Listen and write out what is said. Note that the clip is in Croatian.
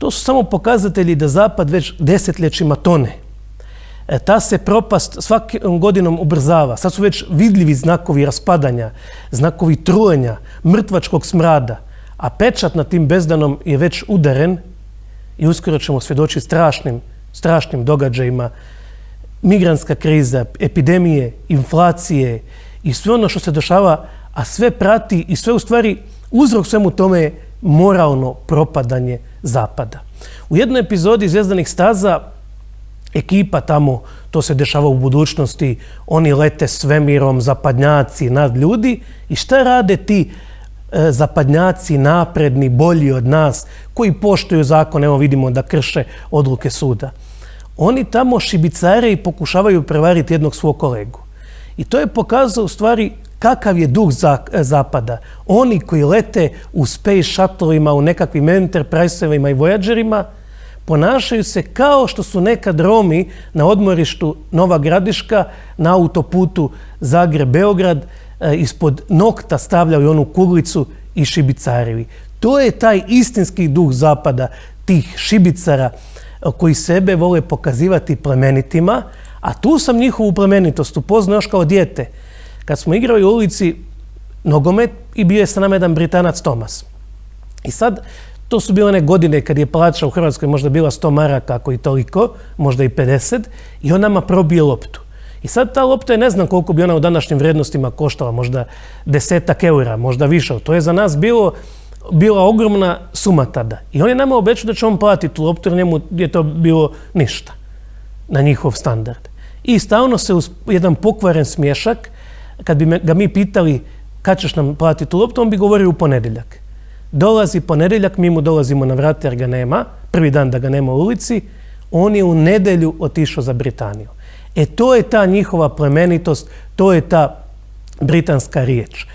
To su samo pokazatelji da Zapad već desetljećima tone. Ta se propast svakom godinom ubrzava. Sad su već vidljivi znakovi raspadanja, znakovi trujenja, mrtvačkog smrada, a pečat nad tim bezdanom je već udaren i uskoro ćemo svjedočiti strašnim događajima. Migrantska kriza, epidemije, inflacije i sve ono što se dešava, a sve prati i sve u stvari uzrok svemu tome je moralno propadanje Zapada. U jednoj epizodi Zvjezdanih staza ekipa tamo, to se dešava u budućnosti, oni lete svemirom, zapadnjaci, nad ljudi. I šta rade ti zapadnjaci, napredni, bolji od nas, koji poštuju zakon, evo vidimo da krše odluke suda? Oni tamo šibicare i pokušavaju prevariti jednog svog kolegu. I to je pokazao u stvari kakav je duh Zapada. Oni koji lete u space shuttlevima, u nekakvim Enterprise-evima i Voyagerima, ponašaju se kao što su nekad Romi na odmorištu Nova Gradiška, na autoputu Zagreb-Beograd, ispod nokta stavljaju onu kuglicu i šibicarili. To je taj istinski duh Zapada, tih šibicara koji sebe vole pokazivati plemenitima, a tu sam njihovu plemenitost upoznao još kao dijete. Kad smo igrali u ulici nogomet i bio je sa nama jedan Britanac Tomas. I sad, to su bile one godine kad je plaća u Hrvatskoj možda bila 100 maraka, ako i toliko, možda i 50, i on nama probije loptu. I sad ta lopta je, ne znam koliko bi ona u današnjim vrijednostima koštala, možda 10 eura, možda više. To je za nas bila ogromna suma tada. I on je nama obećao da će on platiti tu loptu, jer njemu je to bilo ništa na njihov standard. I stalno se uz jedan pokvaren smiješak, kad bi ga mi pitali kad ćeš nam platiti tu loptu, on bi govorio u ponedjeljak. Dolazi ponedjeljak, mi mu dolazimo na vrata jer ga nema, prvi dan da ga nema u ulici, on je u nedjelju otišao za Britaniju. To je ta njihova plemenitost, to je ta britanska riječ.